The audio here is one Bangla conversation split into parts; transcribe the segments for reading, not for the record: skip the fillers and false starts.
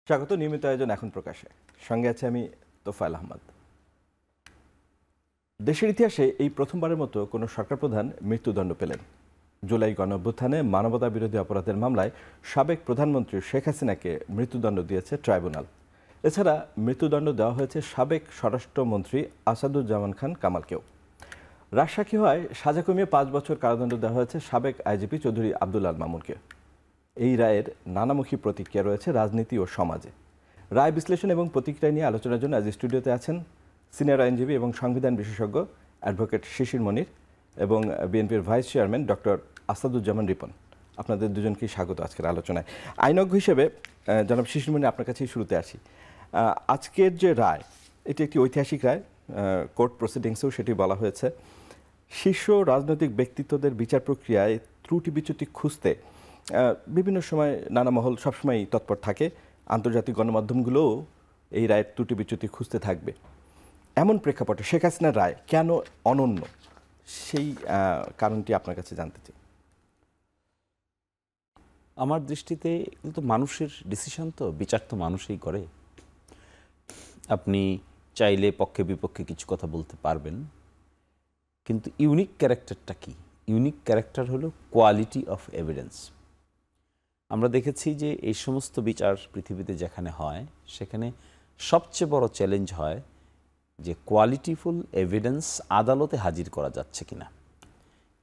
স্বাগত নিয়মিত আয়োজন এখন প্রকাশে। সঙ্গে আছে আমি তোফায়েল আহমদ। দেশের ইতিহাসে এই প্রথমবারের মতো কোনো সরকার প্রধান মৃত্যুদণ্ড পেলেন। জুলাই গণঅভ্যুত্থানে মানবতা বিরোধী অপরাধের মামলায় সাবেক প্রধানমন্ত্রী শেখ হাসিনাকে মৃত্যুদণ্ড দিয়েছে ট্রাইব্যুনাল। এছাড়া মৃত্যুদণ্ড দেওয়া হয়েছে সাবেক স্বরাষ্ট্রমন্ত্রী আসাদুজ্জামান খান কামালকেও। রাজসাক্ষী হওয়ায় সাজা কমিয়ে 5 বছর কারাদণ্ড দেওয়া হয়েছে সাবেক আইজিপি চৌধুরী আব্দুল আল মামুনকে। এই রায়ের নানামুখী প্রতিক্রিয়া রয়েছে রাজনীতি ও সমাজে। রায় বিশ্লেষণ এবং প্রতিক্রিয়া নিয়ে আলোচনার জন্য আজ স্টুডিওতে আছেন সিনিয়র আইনজীবী এবং সংবিধান বিশেষজ্ঞ অ্যাডভোকেট শিশির মনির এবং বিএনপির vice chairman doctor Asaduzzaman Ripon. আপনাদের দুজনকেই স্বাগত আজকের আলোচনায়। আইনজ্ঞ হিসেবে জনাব শিশির মনির, আপনার কাছেই শুরুতে আসি। আজকের যে রায়, এটি একটি ঐতিহাসিক রায়। কোর্ট প্রসিডিংসেও সেটি বলা হয়েছে। শীর্ষ রাজনৈতিক ব্যক্তিত্বদের বিচার প্রক্রিয়ায় ত্রুটি বিচ্যুতি খুঁজতে বিভিন্ন সময় নানা মহল সবসময় তৎপর থাকে। আন্তর্জাতিক গণমাধ্যমগুলোও এই রায়ের ত্রুটি বিচ্যুতি খুঁজতে থাকবে। এমন প্রেক্ষাপটে শেখ হাসিনার রায় কেন অনন্য, সেই কারণটি আপনার কাছে জানতে চাই। আমার দৃষ্টিতে কিন্তু মানুষের ডিসিশন, তো বিচার তো মানুষই করে। আপনি চাইলে পক্ষে বিপক্ষে কিছু কথা বলতে পারবেন, কিন্তু ইউনিক ক্যারেক্টারটা কি? ইউনিক ক্যারেক্টার হলো কোয়ালিটি অফ এভিডেন্স। আমরা দেখেছি যে এই সমস্ত বিচার পৃথিবীতে যেখানে হয়, সেখানে সবচেয়ে বড় চ্যালেঞ্জ হয় যে কোয়ালিটিফুল এভিডেন্স আদালতে হাজির করা যাচ্ছে কিনা।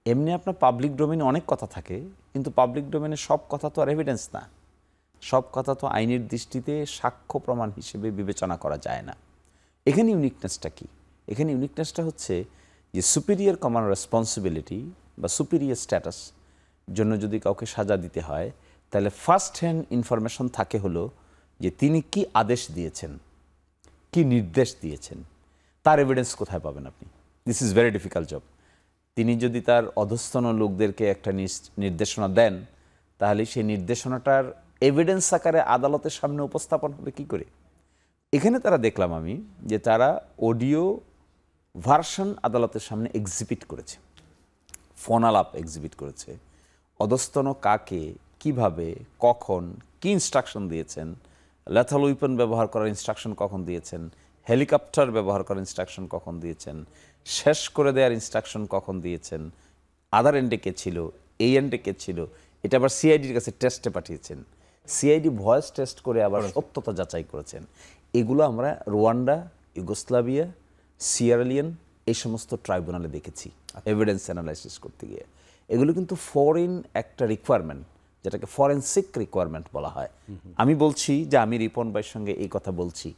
এমনি আপনার পাবলিক ডোমেনে অনেক কথা থাকে, কিন্তু পাবলিক ডোমেনে সব কথা তো আর এভিডেন্স না। সব কথা তো আইনের দৃষ্টিতে সাক্ষ্য প্রমাণ হিসেবে বিবেচনা করা যায় না। এখানে ইউনিকনেসটা কি? এখানে ইউনিকনেসটা হচ্ছে যে সুপিরিয়র কমন রেসপন্সিবিলিটি বা সুপিরিয়র স্ট্যাটাস জন্য যদি কাউকে সাজা দিতে হয়, তাহলে ফার্স্ট হ্যান্ড ইনফরমেশন থাকে হলো যে তিনি কি আদেশ দিয়েছেন, কি নির্দেশ দিয়েছেন, তার এভিডেন্স কোথায় পাবেন আপনি? This is very difficult job. তিনি যদি তার অধস্তন লোকদেরকে একটা নির্দেশনা দেন, তাহলে সেই নির্দেশনাটার এভিডেন্স আকারে আদালতের সামনে উপস্থাপন হবে কি করে? এখানে তারা দেখলাম আমি যে তারা অডিও ভার্সন আদালতের সামনে এক্সিবিট করেছে, ফোনালাপ এক্সিবিট করেছে। অধস্তন কাকে, কিভাবে, কখন, কি ইনস্ট্রাকশন দিয়েছেন, লেথাল উইপন ব্যবহার করার ইনস্ট্রাকশন কখন দিয়েছেন, হেলিকপ্টার ব্যবহার করার ইনস্ট্রাকশন কখন দিয়েছেন, শেষ করে দেওয়ার ইনস্ট্রাকশন কখন দিয়েছেন, আদার এন্ডে কে ছিল, এই এন্ডে কে ছিল, এটা আবার সিআইডির কাছে টেস্টে পাঠিয়েছেন। সিআইডি ভয়েস টেস্ট করে আবার সত্যতা যাচাই করেছেন। এগুলো আমরা রোয়ান্ডা, ইউগোস্লাভিয়া, সিয়েরা-লিওন এই সমস্ত ট্রাইব্যুনালে দেখেছি এভিডেন্স অ্যানালাইসিস করতে গিয়ে। এগুলো কিন্তু ফরেন একটা রিকোয়ারমেন্ট, যেটাকে ফরেনসিক রিকোয়ারমেন্ট বলা হয়। আমি বলছি যে আমি রিপন ভাইয়ের সঙ্গে এই কথা বলছি,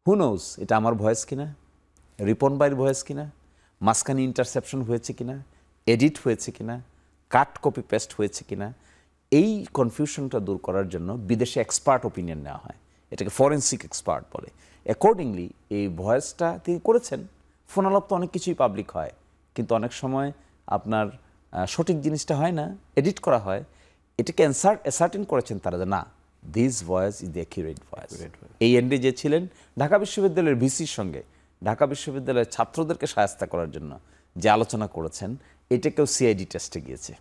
হু নোজ এটা আমার ভয়েস কিনা, রিপন ভাইয়ের ভয়েস কিনা, মাঝখানে ইন্টারসেপশন হয়েছে কিনা, এডিট হয়েছে কিনা, কাট কপি পেস্ট হয়েছে কিনা, এই কনফিউশনটা দূর করার জন্য বিদেশে এক্সপার্ট ওপিনিয়ন নেওয়া হয়। এটাকে ফরেনসিক এক্সপার্ট বলে। অ্যাকর্ডিংলি এই ভয়েসটা তিনি করেছেন। ফোনালাপ তো অনেক কিছুই পাবলিক হয়, কিন্তু অনেক সময় আপনার সঠিক জিনিসটা হয় না, এডিট করা হয়। এটাকে অ্যাসার্টেন করেছেন তারা যে না, this voice is the accurate voice. এই এন্ডে যে ছিলেন ঢাকা বিশ্ববিদ্যালয়ের ভিসির সঙ্গে ঢাকা বিশ্ববিদ্যালয়ের ছাত্রদেরকে শায়েস্তা করার জন্য যে আলোচনা করেছেন, এটাকেও সিআইডি টেস্টে গিয়েছে।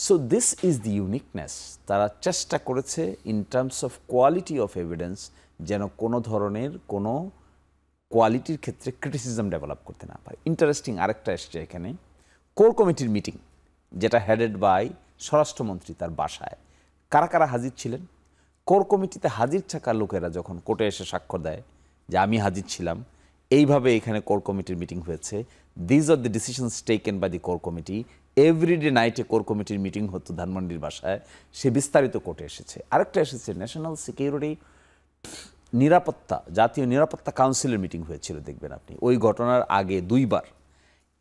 So this is the uniqueness. তারা চেষ্টা করেছে in terms of quality of evidence যেন কোনো ধরনের কোনো কোয়ালিটির ক্ষেত্রে ক্রিটিসিজম ডেভেলপ করতে না পারে। ইন্টারেস্টিং আরেকটা এসছে এখানে, কোর কমিটির মিটিং যেটা হেডেড বাই স্বরাষ্ট্রমন্ত্রী তার বাসায়। কারা কারা হাজির ছিলেন? কোর কমিটিতে হাজির থাকা লোকেরা যখন কোর্টে এসে স্বাক্ষর দেয় যে আমি হাজির ছিলাম, এইভাবে এখানে কোর কমিটির মিটিং হয়েছে, these are the decisions taken by the core committee, everyday নাইটে কোর কমিটির মিটিং হতো ধানমন্ডির বাসায়, সে বিস্তারিত কোর্টে এসেছে। আরেকটা এসেছে ন্যাশনাল সিকিউরিটি, নিরাপত্তা, জাতীয় নিরাপত্তা কাউন্সিলের মিটিং হয়েছিল, দেখবেন আপনি ওই ঘটনার আগে 2 বার।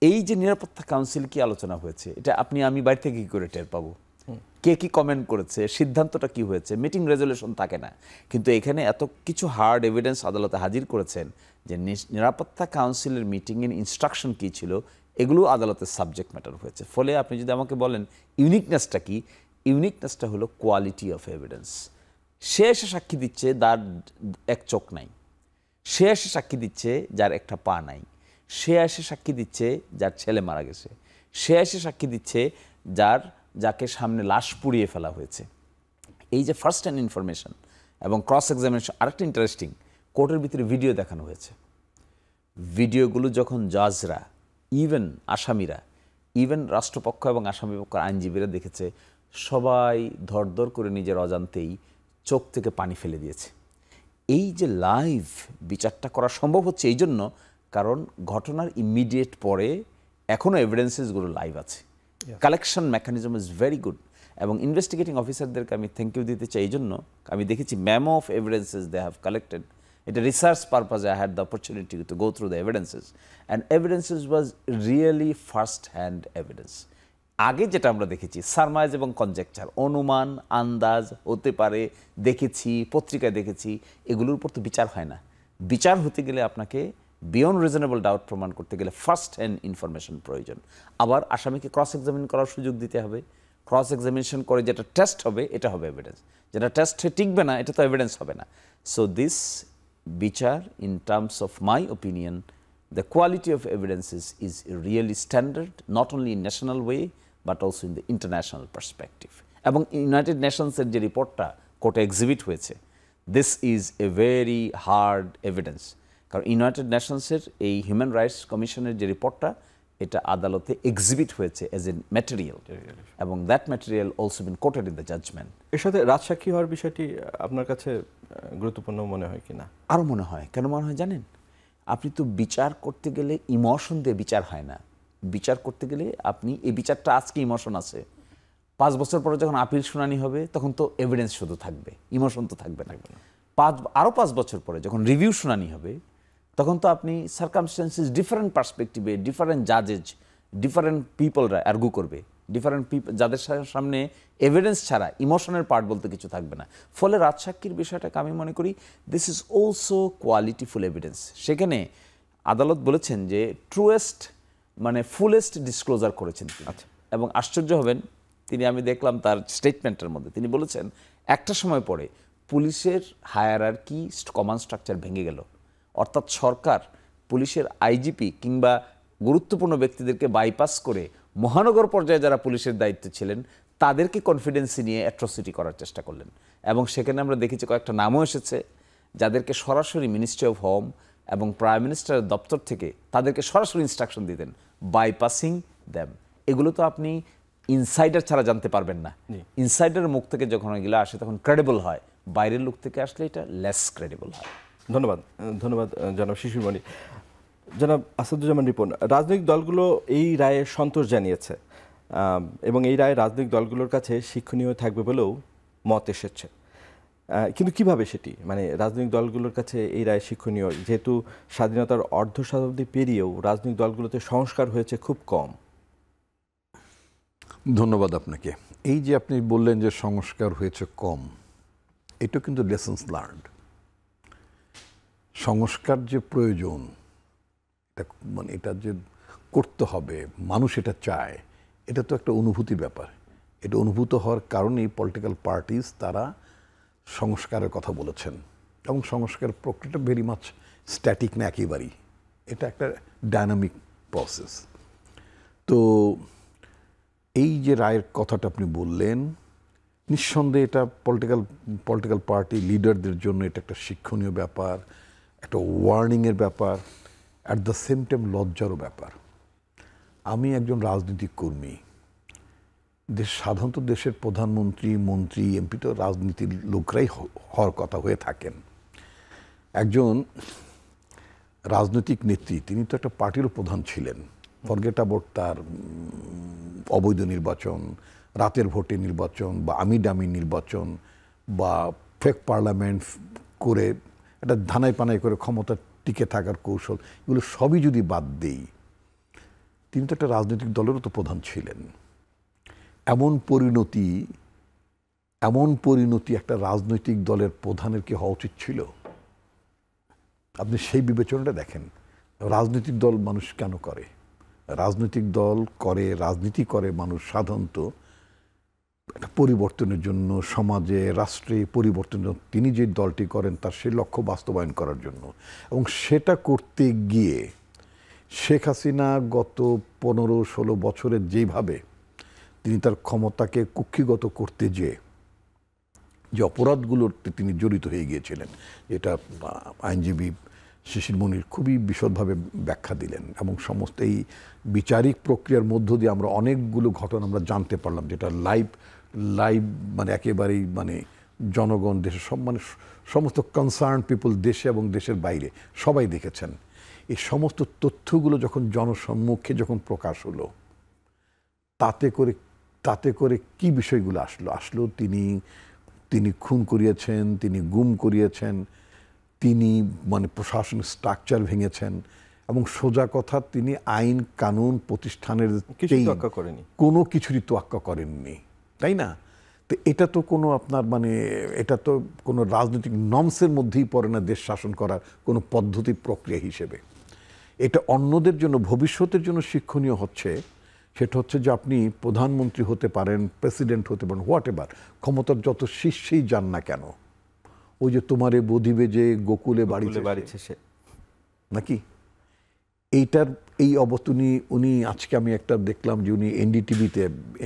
এই যে নিরাপত্তা কাউন্সিল কি আলোচনা হয়েছে, এটা আপনি আমি বাড়ি থেকে কী করে টের পাবো? কে কি কমেন্ট করেছে, সিদ্ধান্তটা কি হয়েছে, মিটিং রেজলিউশন থাকে না। কিন্তু এখানে এত কিছু হার্ড এভিডেন্স আদালতে হাজির করেছেন যে নিরাপত্তা কাউন্সিলের মিটিংয়ের ইনস্ট্রাকশন কী ছিল, এগুলো আদালতের সাবজেক্ট ম্যাটার হয়েছে। ফলে আপনি যদি আমাকে বলেন ইউনিকনেসটা কি, ইউনিকনেসটা হলো কোয়ালিটি অফ এভিডেন্স। সে এসে সাক্ষী দিচ্ছে যার এক চোখ নাই, সে এসে সাক্ষী দিচ্ছে যার একটা পা নাই, সে এসে সাক্ষী দিচ্ছে যার ছেলে মারা গেছে, সে এসে সাক্ষী দিচ্ছে যাকে সামনে লাশ পুড়িয়ে ফেলা হয়েছে। এই যে ফার্স্ট হ্যান্ড ইনফরমেশন এবং ক্রস এক্সামিনেশন। আরেকটা ইন্টারেস্টিং, কোর্টের ভিতরে ভিডিও দেখানো হয়েছে। ভিডিওগুলো যখন জাজরা, ইভেন আসামিরা, ইভেন রাষ্ট্রপক্ষ এবং আসামি পক্ষ আইনজীবীরা দেখেছে, সবাই ধরধর করে নিজের অজান্তেই চোখ থেকে পানি ফেলে দিয়েছে। এই যে লাইভ বিচারটা করা সম্ভব হচ্ছে এই জন্য, কারণ ঘটনার ইমিডিয়েট পরে এখনও এভিডেন্সেসগুলো লাইভ আছে। Collection mechanism is very good. এবং ইনভেস্টিগেটিং অফিসারদেরকে আমি থ্যাংক ইউ দিতে চাই এই জন্য, আমি দেখেছি ma'am of evidences they have collected. এটা রিসার্চ পারপাজে I had the opportunity to go through the evidences, and evidences was really first hand evidence. আগে যেটা আমরা দেখেছি সারমাইজ এবং কনজেকচার, অনুমান, আন্দাজ, হতে পারে, দেখেছি, পত্রিকায় দেখেছি, এগুলোর উপর তো বিচার হয় না। বিচার হতে গেলে আপনাকে বিয়ন্ড রিজনেবল ডাউট প্রমাণ করতে গেলে ফার্স্ট হ্যান্ড ইনফরমেশন প্রয়োজন। আবার আসামিকে ক্রস এক্সামিন করার সুযোগ দিতে হবে। ক্রস এক্সামিনেশন করে যেটা টেস্ট হবে এটা হবে এভিডেন্স, যেটা টেস্টে টিকবে না এটা তো এভিডেন্স হবে না। সো দিস বিচার, in terms of my opinion, the quality of evidences is really standard, not only in national way but also in the international perspective. এবং ইউনাইটেড নেশনসের যে রিপোর্টটা কোর্টে এক্সিবিট হয়েছে, this is a very hard evidence. কারণ ইউনাইটেড নেশনসের এই হিউম্যান রাইটস কমিশনের যে রিপোর্টটা, এটা আদালতে এক্সিবিট হয়েছে এজ এ ম্যাটেরিয়াল, এবং that material also been quoted in the judgment. এর সাথে রাজসাক্ষী হওয়ার বিষয়টি আপনার কাছে গুরুত্বপূর্ণ মনে হয় কিনা? আরও মনে হয়। কেন মনে হয় জানেন? আপনি তো বিচার করতে গেলে ইমোশন দিয়ে বিচার হয় না। বিচার করতে গেলে আপনি এই বিচারটা আজকে ইমোশন আছে, 5 বছর পরে যখন আপিল শুনানি হবে তখন তো এভিডেন্স শুধু থাকবে, ইমোশন তো থাকবে না। আরও 5 বছর পরে যখন রিভিউ শুনানি হবে তখন তো আপনি সার্কামস্টেন্সেস, ডিফারেন্ট পার্সপেক্টিভে, ডিফারেন্ট জাজেস, ডিফারেন্ট পিপলরা আর্গু করবে, ডিফারেন্ট পিপল, যাদের সামনে এভিডেন্স ছাড়া ইমোশনের পার্ট বলতে কিছু থাকবে না। ফলে রাজসাক্ষীর বিষয়টাকে আমি মনে করি this is also qualityful evidence. সেখানে আদালত বলেছেন যে ট্রুয়েস্ট মানে ফুলেস্ট ডিসক্লোজার করেছেন তিনি। এবং আশ্চর্য হবেন, তিনি, আমি দেখলাম তার স্টেটমেন্টের মধ্যে তিনি বলেছেন একটা সময় পরে পুলিশের হায়ারার্কি, কমান্ড স্ট্রাকচার ভেঙে গেল। অর্থাৎ সরকার পুলিশের আইজিপি কিংবা গুরুত্বপূর্ণ ব্যক্তিদেরকে বাইপাস করে মহানগর পর্যায়ে যারা পুলিশের দায়িত্ব ছিলেন তাদেরকে কনফিডেন্সি নিয়ে অ্যাট্রসিটি করার চেষ্টা করলেন। এবং সেখানে আমরা দেখেছি কয়েকটা নামও এসেছে যাদেরকে সরাসরি মিনিস্ট্রি অফ হোম এবং প্রাইম মিনিস্টারের দপ্তর থেকে তাদেরকে সরাসরি ইনস্ট্রাকশন দিতেন, বাইপাসিং দ্যাম। এগুলো তো আপনি ইনসাইডার ছাড়া জানতে পারবেন না। ইনসাইডারের মুখ থেকে যখন এগুলো আসে তখন ক্রেডিবল হয়, বাইরের লোক থেকে আসলে এটা লেস ক্রেডিবল হয়। ধন্যবাদ, ধন্যবাদ জনাব শিশিরমণি। জনাব আসাদুজ্জামান রিপন, রাজনৈতিক দলগুলো এই রায়ে সন্তোষ জানিয়েছে এবং এই রায়ে রাজনৈতিক দলগুলোর কাছে শিক্ষণীয় থাকবে বলেও মত এসেছে। কিন্তু কিভাবে সেটি, মানে রাজনৈতিক দলগুলোর কাছে এই রায় শিক্ষণীয়, যেহেতু স্বাধীনতার অর্ধ শতাব্দী পেরিয়েও রাজনৈতিক দলগুলোতে সংস্কার হয়েছে খুব কম? ধন্যবাদ আপনাকে। এই যে আপনি বললেন যে সংস্কার হয়েছে কম, এটা কিন্তু লেসন্স লার্নড। সংস্কার যে প্রয়োজন, এটা মানে এটা যে করতে হবে, মানুষ এটা চায়, এটা তো একটা অনুভূতির ব্যাপার। এটা অনুভূত হওয়ার কারণেই পলিটিক্যাল পার্টিস তারা সংস্কারের কথা বলেছেন। এবং সংস্কার প্রক্রিয়াটা ভেরি মাচ স্ট্যাটিক না, একেবারেই এটা একটা ডায়নামিক প্রসেস। তো এই যে রায়ের কথাটা আপনি বললেন, নিঃসন্দেহে এটা পলিটিক্যাল পার্টি লিডারদের জন্য এটা একটা শিক্ষণীয় ব্যাপার, একটা ওয়ার্নিংয়ের ব্যাপার, অ্যাট দ্য সেম টাইম লজ্জারও ব্যাপার। আমি একজন রাজনৈতিক কর্মী, সাধারণত দেশের প্রধানমন্ত্রী, মন্ত্রী, এমপি তো রাজনীতির লোকরাই হওয়ার কথা হয়ে থাকেন। একজন রাজনৈতিক নেত্রী, তিনি তো একটা পার্টিরও প্রধান ছিলেন। ফরগেট অ্যাবাউট তার অবৈধ নির্বাচন, রাতের ভোটে নির্বাচন, বা আমি ডামি নির্বাচন, বা ফেক পার্লামেন্ট করে একটা ধানাই পানাই করে ক্ষমতা টিকে থাকার কৌশল, এগুলো সবই যদি বাদ দেই, তিনি তো একটা রাজনৈতিক দলেরও তো প্রধান ছিলেন। এমন পরিণতি একটা রাজনৈতিক দলের প্রধানের কি হওয়া উচিত ছিল? আপনি সেই বিবেচনাটা দেখেন। রাজনৈতিক দল মানুষ কেন করে? রাজনৈতিক দল করে, রাজনীতি করে মানুষ সাধারণত একটা পরিবর্তনের জন্য, সমাজে, রাষ্ট্রে পরিবর্তনের জন্য। তিনি যে দলটি করেন তার সেই লক্ষ্য বাস্তবায়ন করার জন্য। এবং সেটা করতে গিয়ে শেখ হাসিনা গত 15-16 বছরের যেভাবে তিনি তার ক্ষমতাকে কুক্ষিগত করতে যেয়ে যে অপরাধগুলোতে তিনি জড়িত হয়ে গিয়েছিলেন, এটা আইনজীবী শিশির মনির খুবই বিশদভাবে ব্যাখ্যা দিলেন, এবং সমস্ত এই বিচারিক প্রক্রিয়ার মধ্য দিয়ে আমরা অনেকগুলো ঘটনা আমরা জানতে পারলাম, যেটা লাইভ মানে একেবারেই মানে জনগণ, দেশের সব মানে সমস্ত কনসার্ন পিপল দেশে এবং দেশের বাইরে সবাই দেখেছেন। এই সমস্ত তথ্যগুলো যখন জনসম্মুখে যখন প্রকাশ হলো, তাতে করে কি বিষয়গুলো আসলো তিনি খুন করিয়েছেন, তিনি গুম করিয়েছেন, তিনি মানে প্রশাসনিক স্ট্রাকচার ভেঙেছেন, এবং সোজা কথা তিনি আইন কানুন প্রতিষ্ঠানের কোনো কিছুরই তোয়াক্কা করেননি, তাই না? তো এটা তো কোনো আপনার মানে এটা তো কোনো রাজনৈতিক নর্মসের মধ্যেই পড়ে না দেশ শাসন করার কোনো পদ্ধতি প্রক্রিয়া হিসেবে। এটা অন্যদের জন্য ভবিষ্যতের জন্য শিক্ষণীয় হচ্ছে, সেটা হচ্ছে যে আপনি প্রধানমন্ত্রী হতে পারেন, প্রেসিডেন্ট হতে পারেন, হোয়াট এভার, ক্ষমতার যত শীর্ষেই যান না কেন, ওই যে তোমারে বধিবে যে গোকুলে বাড়িছে নাকি, এই অবস্থা উনি আজকে আমি একটা দেখলাম যে উনি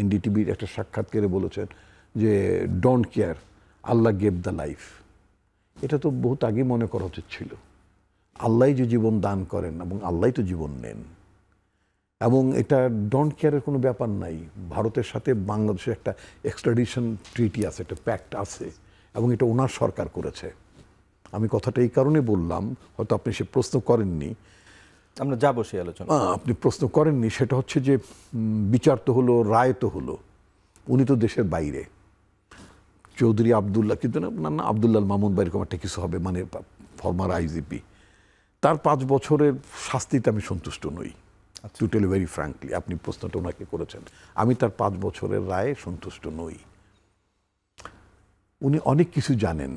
এনডিটিভির একটা সাক্ষাৎকারে বলেছেন যে don't care, Allah gave the life. এটা তো বহুত আগে মনে করা উচিত ছিল। আল্লাহ যে জীবন দান করেন এবং আল্লাহ তো জীবন নেন, এবং এটা ডোন্ট কেয়ারের কোনো ব্যাপার নাই। ভারতের সাথে বাংলাদেশের একটা এক্সট্রাডিশন ট্রিটি আছে, একটা প্যাক্ট আছে, এবং এটা ওনার সরকার করেছে। আমি কথাটা এই কারণে বললাম, হয়তো আপনি সে প্রশ্ন করেননি, আমরা যাবো সেই আলোচনা, আপনি প্রশ্ন করেননি, সেটা হচ্ছে যে বিচার তো হলো, রায় তো হলো, উনি তো দেশের বাইরে, চৌধুরী আবদুল্লাহ কিন্তু না আবদুল্লাহ মামুন বা এরকম একটা কিছু হবে, মানে ফর্মার আইজিপি, তার 5 বছরের শাস্তিতে আমি সন্তুষ্ট নই, টু টেল ভেরি ফ্র্যাঙ্কলি। আপনি প্রশ্নটা ওনাকে করেছেন, আমি তার 5 বছরের রায়ে সন্তুষ্ট নই। উনি অনেক কিছু জানেন,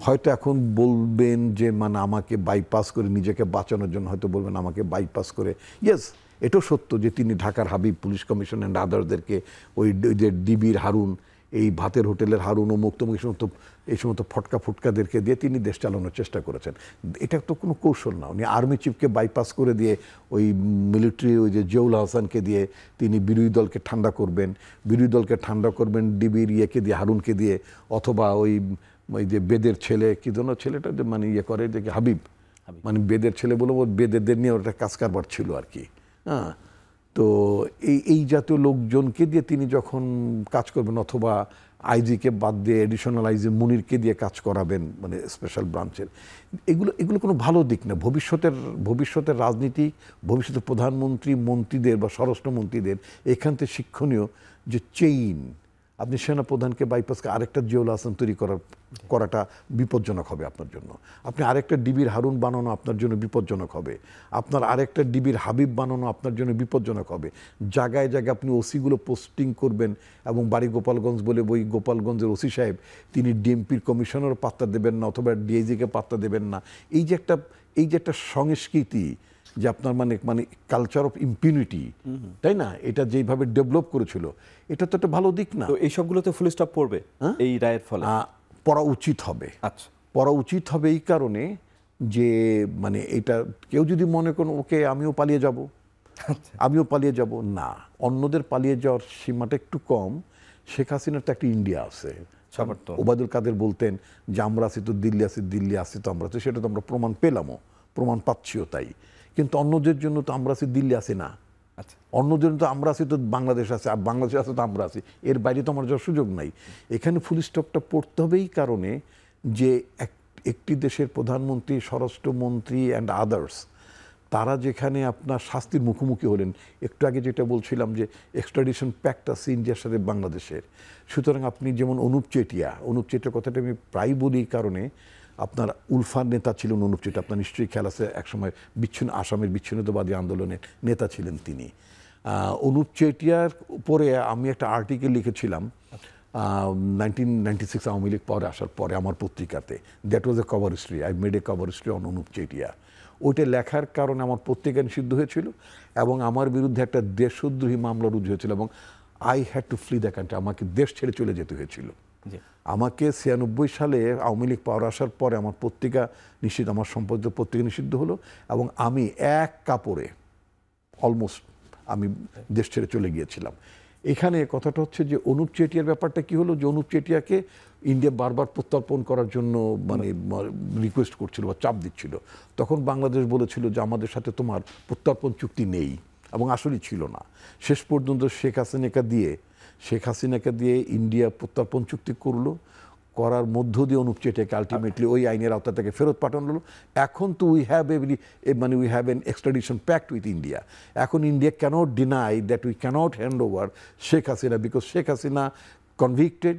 হয়তো এখন বলবেন যে মানে আমাকে বাইপাস করে নিজেকে বাঁচানোর জন্য হয়তো বলবেন আমাকে বাইপাস করে, ইয়েস এটাও সত্য যে তিনি ঢাকার হাবিব, পুলিশ কমিশন অ্যান্ড আদার্সদেরকে ওই যে ডিবির হারুন, এই ভাতের হোটেলের হারুন ও মুক্তমুখ এই সমস্ত ফুটকাদেরকে দিয়ে তিনি দেশ চালানোর চেষ্টা করেছেন। এটা তো কোনো কৌশল না। উনি আর্মি চিফকে বাইপাস করে দিয়ে ওই মিলিটারি ওই যে জিয়াউল হাসানকে দিয়ে তিনি বিরোধী দলকে ঠান্ডা করবেন ডিবির ইয়েকে দিয়ে, হারুনকে দিয়ে, অথবা ওই যে বেদের ছেলে কি ধরনের ছেলেটা যে মানে ইয়ে করে যে হাবিব, মানে বেদের ছেলে বলে বেদেরদের নিয়ে ওটা কাজ কারবার ছিল আর কি। হ্যাঁ, তো এই জাতীয় লোকজনকে দিয়ে তিনি যখন কাজ করবেন, অথবা আইজিকে বাদ দিয়ে এডিশনাল আইজি মুনিরকে দিয়ে কাজ করাবেন, মানে স্পেশাল ব্রাঞ্চের, এগুলো কোনো ভালো দিক না। ভবিষ্যতের রাজনীতি, ভবিষ্যতের প্রধানমন্ত্রী, মন্ত্রীদের বা স্বরাষ্ট্রমন্ত্রীদের এখান থেকে শিক্ষণীয় যে চেইন, আপনি সেনাপ্রধানকে বাইপাস আরেকটা জিয়াউল হাসান তৈরি করাটা বিপজ্জনক হবে আপনার জন্য। আপনি আরেকটা ডিবির হারুন বানানো আপনার জন্য বিপজ্জনক হবে। আপনার আরেকটা ডিবির হাবিব বানানো আপনার জন্য বিপজ্জনক হবে। জায়গায় জায়গায় আপনি ওসিগুলো পোস্টিং করবেন, এবং বাড়ি গোপালগঞ্জ বলে ওই গোপালগঞ্জের ওসি সাহেব তিনি ডিএমপির কমিশনারও পাত্তা দেবেন না, অথবা ডিআইজিকে পাত্তা দেবেন না। এই যে একটা সংস্কৃতি যে আপনার মানে কালচার অফ ইম্পিউনিটি, তাই না, এটা যেভাবে ডেভেলপ করেছিল, এটা তো একটা ভালো দিক না। তো এই সবগুলোতে ফুল স্টপ পড়বে এই রায়ের ফলে? পড়া উচিত হবে। আচ্ছা, পড়া উচিত হবে এই কারণে যে মানে এটা কেউ যদি মনে করেন ওকে আমিও পালিয়ে যাব, না, অন্যদের পালিয়ে যাওয়ার সীমাটা একটু কম। শেখ হাসিনার তো একটা ইন্ডিয়া আছে। ওবায়দুল কাদের বলতেন যে আমরা আছি তো দিল্লি আছি তো আমরা আছি, সেটা তো আমরা প্রমাণ পাচ্ছিও তাই। কিন্তু অন্যদের জন্য তো আমরা আছি, দিল্লি আছি না। অন্যদের জন্য তো আমরা আছি তো বাংলাদেশ আছে, আর বাংলাদেশ আছে তো আমরা আছি, এর বাইরে তো আমার যাওয়ার সুযোগ নাই। এখানে ফুল স্টপটা পড়তে হবে এই কারণে যে একটি দেশের প্রধানমন্ত্রী, স্বরাষ্ট্রমন্ত্রী অ্যান্ড আদার্স, তারা যেখানে আপনার শাস্তির মুখোমুখি হলেন, একটু আগে যেটা বলছিলাম যে এক্সট্রাডিশন প্যাক্ট আছে ইন্ডিয়ার সাথে বাংলাদেশের, সুতরাং আপনি যেমন অনুপ চেটিয়া কথাটা আমি প্রায় বলি, কারণে আপনার উলফার নেতা ছিলেন অনুপ চেটিয়া, আপনার নিশ্চয়ই খেয়াল আছে, একসময় আসামের বিচ্ছিন্নতাবাদী আন্দোলনের নেতা ছিলেন তিনি। অনুপ চেটিয়ার উপরে আমি একটা আর্টিকেল লিখেছিলাম 1996 আওয়ামী লীগ পরে আসার পরে আমার পত্রিকাতে। That was a cover history, I made a cover history on Anup Chetia. ওইটা লেখার কারণে আমার পত্রিকা নিষিদ্ধ হয়েছিল, এবং আমার বিরুদ্ধে একটা দেশদ্রোহী মামলা রুজু হয়েছিল, এবং I had to flee the country, আমাকে দেশ ছেড়ে চলে যেতে হয়েছিল। আমাকে 96 সালে আওয়ামী লীগ পাওয়ার আসার পরে আমার পত্রিকা নিষিদ্ধ, আমার সম্পাদিত পত্রিকা নিষিদ্ধ হলো, এবং আমি এক কাপড়ে অলমোস্ট আমি দেশ ছেড়ে চলে গিয়েছিলাম। এখানে কথাটা হচ্ছে যে অনুপ চেটিয়ার ব্যাপারটা কি হলো, যে অনুপ চেটিয়াকে ইন্ডিয়া বারবার প্রত্যর্পণ করার জন্য মানে রিকোয়েস্ট করছিল বা চাপ দিচ্ছিল, তখন বাংলাদেশ বলেছিল যে আমাদের সাথে তোমার প্রত্যর্পণ চুক্তি নেই, এবং আসলেই ছিল না। শেষ পর্যন্ত শেখ হাসিনাকে দিয়ে ইন্ডিয়া প্রত্যর্পণ চুক্তি করলো, করার মধ্য দিয়ে অনুপ চেটিয়াকে আলটিমেটলি ওই আইনের আওতা থেকে ফেরত পাঠানো হলো। এখন তো we have an extradition pact with India. এখন India cannot deny that we cannot hand over Sheikh Hasina, because Sheikh Hasina convicted.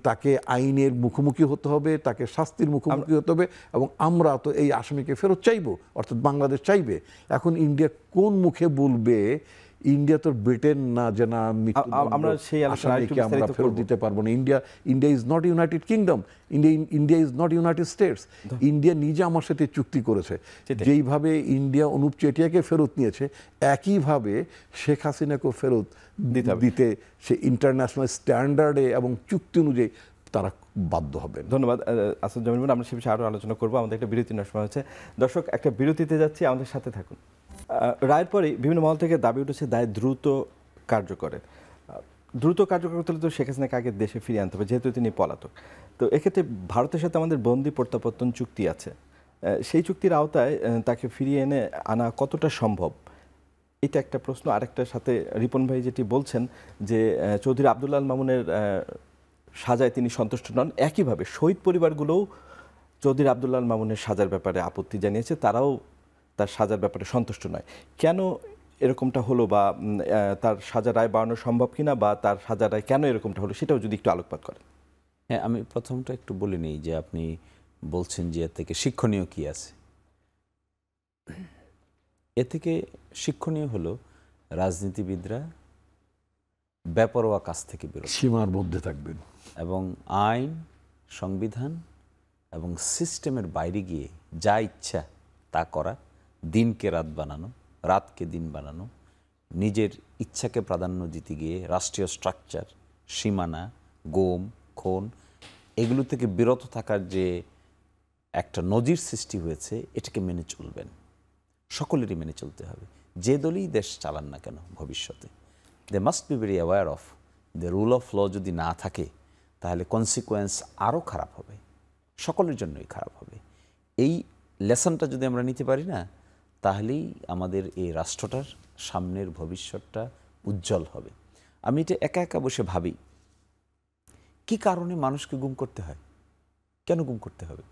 তাকে আইনের মুখোমুখি হতে হবে, তাকে শাস্তির মুখোমুখি হতে হবে, এবং আমরা তো এই আসামিকে ফেরত চাইবো, অর্থাৎ বাংলাদেশ চাইবে। এখন ইন্ডিয়া কোন মুখে বলবে? ইন্ডিয়া তো ব্রিটেন না যে না আমরা সেই আসামিকে আমরা ফেরত দিতে পারবো না। India is not United kingdom, India is not United states. India নিজে আমার সাথে চুক্তি করেছে, যেইভাবে ইন্ডিয়া অনুপ চেটিয়াকে ফেরত নিয়েছে একইভাবে শেখ হাসিনাকেও ফেরত দিতে সে ইন্টারন্যাশনাল স্ট্যান্ডার্ডে এবং চুক্তি অনুযায়ী তারা বাধ্য হবেন। ধন্যবাদ আসাদুজ্জামান। আমরা সে বিষয়ে আরও আলোচনা করবো। আমাদের একটা বিরতি নেওয়ার সময় হচ্ছে। দর্শক, একটা বিরতিতে যাচ্ছি, আমাদের সাথে থাকুন। রায়ের পরে বিভিন্ন মহল থেকে দাবি উঠেছে দায় দ্রুত কার্যকর করতে হলে তো শেখ হাসিনাকে আগে দেশে ফিরিয়ে আনতে হবে, যেহেতু তিনি পলাতক। তো এক্ষেত্রে ভারতের সাথে আমাদের বন্দি প্রত্যাবর্তন চুক্তি আছে, সেই চুক্তির আওতায় তাকে ফিরিয়ে এনে আনা কতটা সম্ভব, এটা একটা প্রশ্ন। আরেকটার সাথে রিপন ভাই যেটি বলছেন যে চৌধুরী আব্দুল আল মামুনের সাজায় তিনি সন্তুষ্ট নন, একইভাবে শহীদ পরিবারগুলোও চৌধুরী আব্দুল আল মামুনের সাজার ব্যাপারে আপত্তি জানিয়েছে, তারাও তার সাজার ব্যাপারে সন্তুষ্ট নয়। কেন এরকমটা হলো, বা তার সাজা রায় বাড়ানো সম্ভব কিনা, বা তার সাজা রায় কেন এরকমটা হলো, সেটাও যদি একটু আলোকপাত করেন। হ্যাঁ, আমি প্রথমটা একটু বলে নিই যে আপনি বলছেন যে এর থেকে শিক্ষণীয় কি আছে। এ থেকে শিক্ষণীয় হলো রাজনীতিবিদরা বেপরোয়া কাজ থেকে বিরত, সীমার মধ্যে থাকবেন, এবং আইন, সংবিধান এবং সিস্টেমের বাইরে গিয়ে যা ইচ্ছা তা করা, দিনকে রাত বানানো, রাতকে দিন বানানো, নিজের ইচ্ছাকে প্রাধান্য দিতে গিয়ে রাষ্ট্রীয় স্ট্রাকচার, সীমানা, গোম, খুন এগুলো থেকে বিরত থাকার যে একটা নজির সৃষ্টি হয়েছে, এটাকে মেনে চলবেন, সকলেরই মেনে চলতে হবে। যে দলই দেশ চালান না কেন ভবিষ্যতে, they must be very aware of the rule of law. যদি না থাকে তাহলে কনসিকুয়েন্স আরও খারাপ হবে, সকলের জন্যই খারাপ হবে। এই লেসনটা যদি আমরা নিতে পারি না, তাহলেই আমাদের এই রাষ্ট্রটার সামনের ভবিষ্যৎটা উজ্জ্বল হবে। আমি এটা একা একা বসে ভাবি, কি কারণে মানুষকে গুম করতে হয়, কেন গুম করতে হবে?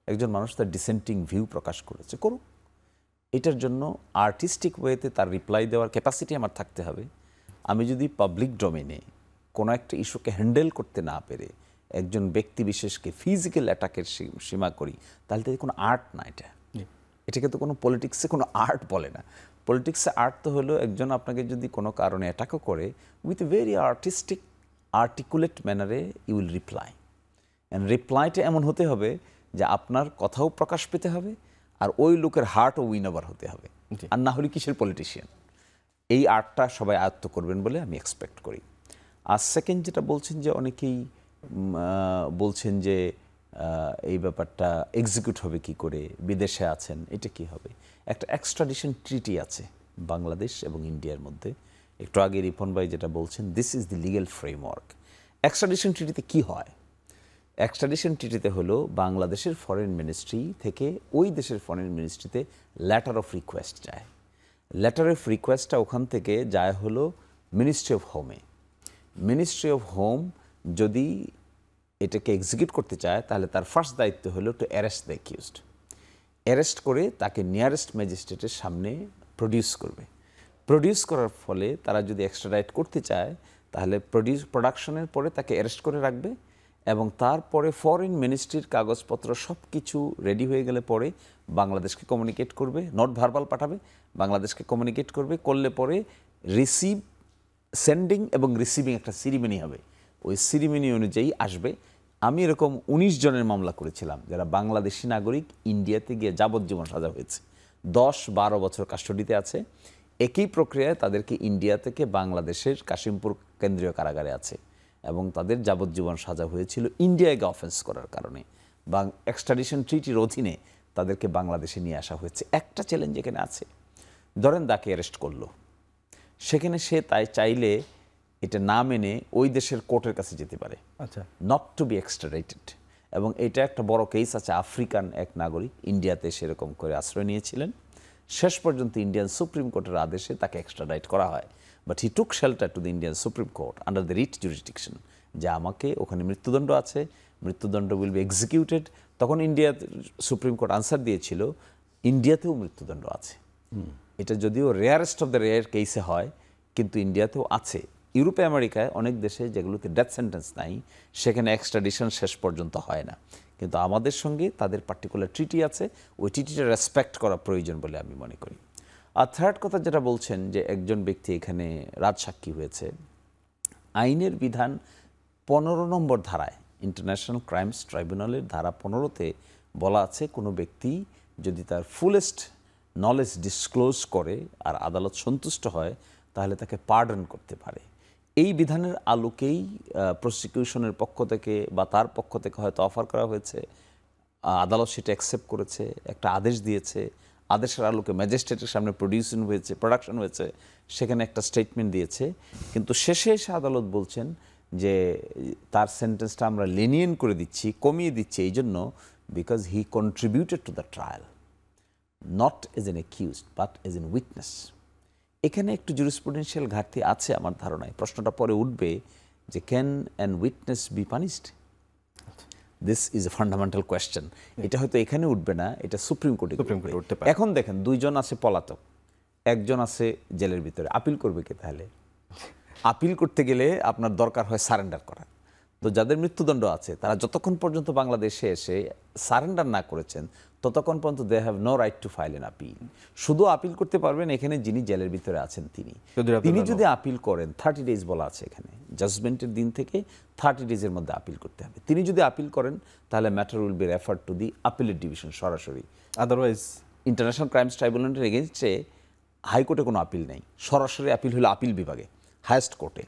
একজন মানুষ তার ডিসেন্টিং ভিউ প্রকাশ করেছে, করুক। এটার জন্য আর্টিস্টিক ওয়েতে তার রিপ্লাই দেওয়ার ক্যাপাসিটি আমার থাকতে হবে। আমি যদি পাবলিক ডোমেনে কোনো একটা ইস্যুকে হ্যান্ডেল করতে না পেরে একজন ব্যক্তি বিশেষকে ফিজিক্যাল অ্যাটাকের সীমা করি, তাহলে তো কোনো আর্ট না। এটাকে তো কোনো পলিটিক্সে কোনো আর্ট বলে না। পলিটিক্সে আর্ট তো হলো একজন আপনাকে যদি কোনো কারণে অ্যাটাকও করে, উইথ এ ভেরি আর্টিকুলেট ম্যানারে ইউ উইল রিপ্লাই। অ্যান্ড রিপ্লাইটা এমন হতে হবে যে আপনার কথাও প্রকাশ পেতে হবে, আর ওই লোকের হার্টও উইন ওভার হতে হবে। আর না হলে কিসের পলিটিশিয়ান? এই আর্টটা সবাই আয়ত্ত করবেন বলে আমি এক্সপেক্ট করি। আর সেকেন্ড যেটা বলছেন যে অনেকেই বলছেন যে এই ব্যাপারটা এক্সিকিউট হবে কি করে, বিদেশে আছেন, এটা কি হবে? একটা এক্সট্রাডিশন ট্রিটি আছে বাংলাদেশ এবং ইন্ডিয়ার মধ্যে। একটু আগে রিপন ভাই যেটা বলছেন, this is the legal framework. Extradition ট্রিটিতে কি হয়? এক্সট্রাডিশন ট্রিটিতে হলো বাংলাদেশের ফরেন মিনিস্ট্রি থেকে ওই দেশের ফরেন মিনিস্ট্রিতে লেটার অফ রিকোয়েস্ট যায়। লেটার অফ রিকোয়েস্টটা ওখান থেকে যায় হলো মিনিস্ট্রি অফ হোমে। মিনিস্ট্রি অফ হোম যদি এটাকে এক্সিকিউট করতে চায়, তাহলে তার ফার্স্ট দায়িত্ব হলো two arrest the accused. Arrest করে তাকে নিয়ারেস্ট ম্যাজিস্ট্রেটের সামনে প্রডিউস করবে। প্রডিউস করার ফলে তারা যদি এক্সট্রাডাইট করতে চায়, তাহলে প্রোডাকশনের পরে তাকে অ্যারেস্ট করে রাখবে, এবং তারপরে ফরেন মিনিস্ট্রির কাগজপত্র সব কিছু রেডি হয়ে গেলে পরে বাংলাদেশকে কমিউনিকেট করবে, নট ভার্বাল পাঠাবে, বাংলাদেশকে কমিউনিকেট করলে পরে সেন্ডিং এবং রিসিভিং একটা সিরিমনি হবে। ওই সিরিমনি অনুযায়ী আসবে। আমি এরকম 19 জনের মামলা করেছিলাম যারা বাংলাদেশি নাগরিক, ইন্ডিয়াতে গিয়ে যাবজ্জীবন সাজা হয়েছে, 10-12 বছর কাস্টডিতে আছে। একই প্রক্রিয়ায় তাদেরকে ইন্ডিয়া থেকে বাংলাদেশের কাশিমপুর কেন্দ্রীয় কারাগারে আছে, এবং তাদের যাবজ্জীবন সাজা হয়েছিল ইন্ডিয়ায় অফেন্স করার কারণে। বা এক্সট্রাডিশন ট্রিটির অধীনে তাদেরকে বাংলাদেশে নিয়ে আসা হয়েছে। একটা চ্যালেঞ্জ এখানে আছে, ধরেন তাকে অ্যারেস্ট করলো, সেখানে সে তাই চাইলে এটা না মেনে ওই দেশের কোর্টের কাছে যেতে পারে, আচ্ছা, নট টু বি এক্সট্রাডাইটেড। এবং এটা একটা বড় কেস আছে, আফ্রিকান এক নাগরিক ইন্ডিয়াতে সেরকম করে আশ্রয় নিয়েছিলেন, শেষ পর্যন্ত ইন্ডিয়ান সুপ্রিম কোর্টের আদেশে তাকে এক্সট্রাডাইট করা হয়, but he took shelter to the Indian supreme court under the writ jurisdiction, যে আমাকে ওখানে মৃত্যুদণ্ড আছে, মৃত্যুদণ্ড উইল বি এক্সিকিউটেড। তখন ইন্ডিয়া সুপ্রিম কোর্ট আনসার দিয়েছিল ইন্ডিয়াতেও মৃত্যুদণ্ড আছে। এটা যদিও রেয়ারেস্ট অফ দ্য রেয়ার কেসে হয়, কিন্তু ইন্ডিয়াতেও আছে। ইউরোপে আমেরিকায় অনেক দেশে যেগুলোতে ডেথ সেন্টেন্স নাই, সেখানে এক্সট্রাডিশন শেষ পর্যন্ত হয় না, কিন্তু আমাদের সঙ্গে তাদের পার্টিকুলার ট্রিটি আছে, ওই ট্রিটিটা রেসপেক্ট করা প্রয়োজন বলে আমি মনে করি। আর থার্ড কথা যেটা বলছেন যে একজন ব্যক্তি এখানে রাজসাক্ষী হয়েছে, আইনের বিধান 15 নম্বর ধারায়, ইন্টারন্যাশনাল ক্রাইমস ট্রাইব্যুনালের ধারা 15-তে বলা আছে কোনো ব্যক্তি যদি তার ফুলেস্ট নলেজ ডিসক্লোজ করে আর আদালত সন্তুষ্ট হয়, তাহলে তাকে পার্ডন করতে পারে। এই বিধানের আলোকেই প্রসিকিউশনের পক্ষ থেকে বা তার পক্ষ থেকে হয়তো অফার করা হয়েছে, আদালত সেটা অ্যাকসেপ্ট করেছে, একটা আদেশ দিয়েছে, আদেশের আলোকে ম্যাজিস্ট্রেটের সামনে প্রোডাকশন হয়েছে, সেখানে একটা স্টেটমেন্ট দিয়েছে, কিন্তু শেষে এসে আদালত বলছেন যে তার সেন্টেন্সটা আমরা লেনিয়েন্ট করে দিচ্ছি, কমিয়ে দিচ্ছি এই জন্য, because he contributed to the trial, not age N accused but age N witness. এখানে একটু জুরিসপ্রুডেন্সিয়াল ঘাটতি আছে আমার ধারণায়। প্রশ্নটা পরে উঠবে যে can an witness be punished? This is a fundamental question. এটা হয়তো এখানে উঠবে না, এটা সুপ্রিম কোর্টে উঠতে পারে। এখন দেখেন, দুইজন আছে পলাতক, একজন আছে জেলের ভিতরে, আপিল করবে কে? তাহলে আপিল করতে গেলে আপনার দরকার হয় সারেন্ডার করা। তো যাদের মৃত্যুদণ্ড আছে তারা যতক্ষণ পর্যন্ত বাংলাদেশে এসে সারেন্ডার না করেছেন, ততক্ষণ পর্যন্ত they have no right to file an appeal. শুধু আপিল করতে পারবেন এখানে যিনি জেলের ভিতরে আছেন তিনি যদি আপিল করেন, 30 ডেজ বলা আছে এখানে, জাজমেন্টের দিন থেকে 30 ডেজের মধ্যে আপিল করতে হবে। তিনি যদি আপিল করেন তাহলে matter will be referred to the appellate division সরাসরি। আদারওয়াইজ ইন্টারন্যাশনাল ক্রাইমস ট্রাইব্যুনালের এগেইনস্টে হাইকোর্টে কোনো আপিল নেই, সরাসরি আপিল হলো আপিল বিভাগে, হাইয়েস্ট কোর্টে।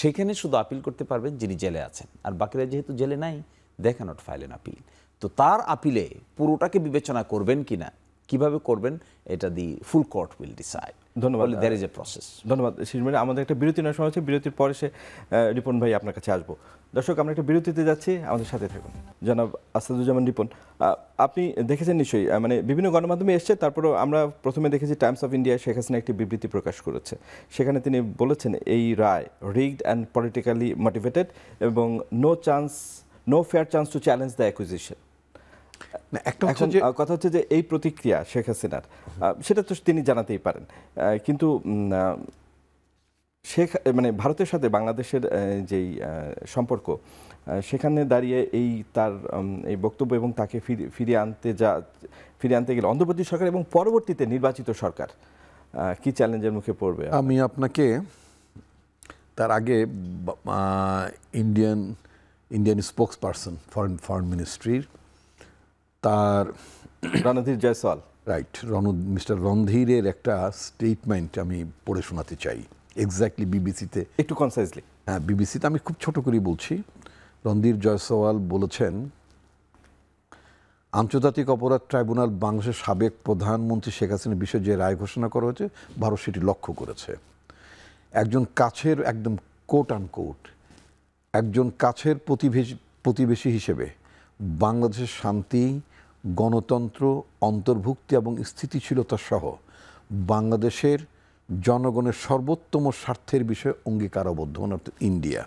সেখানে শুধু আপিল করতে পারবেন যিনি জেলে আছেন, আর বাকিরা যেহেতু জেলে নাই, they can't file an appeal. তো তার আপিলে পুরোটাকে বিবেচনা করবেন কিনা, কিভাবে করবেন, এটা the full court will decide. ধন্যবাদ। There is a process. ধন্যবাদ শিরীন। আমাদের একটা বিরতি নেওয়ার সময় আছে, বিরতির পরে রিপন ভাই আপনার কাছে আসবো। দর্শক, আমরা একটা বিরতিতে যাচ্ছি, আমাদের সাথে থাকুন। জনাব আসাদুজ্জামান রিপন, আপনি দেখেছেন নিশ্চয়ই, মানে বিভিন্ন গণমাধ্যমে এসছে, তারপরেও আমরা প্রথমে দেখেছি Times of India Sheikh Hasina একটি বিবৃতি প্রকাশ করেছে। সেখানে তিনি বলেছেন এই রায় রিগড অ্যান্ড পলিটিক্যালি মোটিভেটেড এবং no fair chance to challenge the acquisition. এখন কথা হচ্ছে যে এই প্রতিক্রিয়া শেখ হাসিনার, সেটা তো তিনি জানাতেই পারেন, কিন্তু ভারতের সাথে বাংলাদেশের যেই সম্পর্ক, সেখানে দাঁড়িয়ে তার এই বক্তব্য এবং তাকে ফিরিয়ে আনতে গেলে অন্তর্বর্তী সরকার এবং পরবর্তীতে নির্বাচিত সরকার কি চ্যালেঞ্জের মুখে পড়বে? আমি আপনাকে তার আগে ইন্ডিয়ান স্পোক্স পারসন ফরেন মিনিস্ট্রির, তার রণধীর জয়সওয়াল, রাইট, মিস্টার রণধীরের একটা স্টেটমেন্ট আমি পড়ে শোনাতে চাই, এক্স্যাক্টলি বিবিসিতে, একটু কনসাইজলি। হ্যাঁ, বিবিসিতে আমি খুব ছোট করেই বলছি। রণধীর জয়সওয়াল বলেছেন, আন্তর্জাতিক অপরাধ ট্রাইব্যুনাল বাংলাদেশের সাবেক প্রধানমন্ত্রী শেখ হাসিনার বিষয়ে যে রায় ঘোষণা করা হয়েছে, ভারত সেটি লক্ষ্য করেছে। একজন কাছের, একদম কোট আনকোট, একজন কাছের প্রতিবেশী হিসেবে বাংলাদেশের শান্তি, গণতন্ত্র, অন্তর্ভুক্তি এবং স্থিতিশীলতা সহ বাংলাদেশের জনগণের সর্বোত্তম স্বার্থের বিষয়ে অঙ্গীকারবদ্ধ ইন্ডিয়া।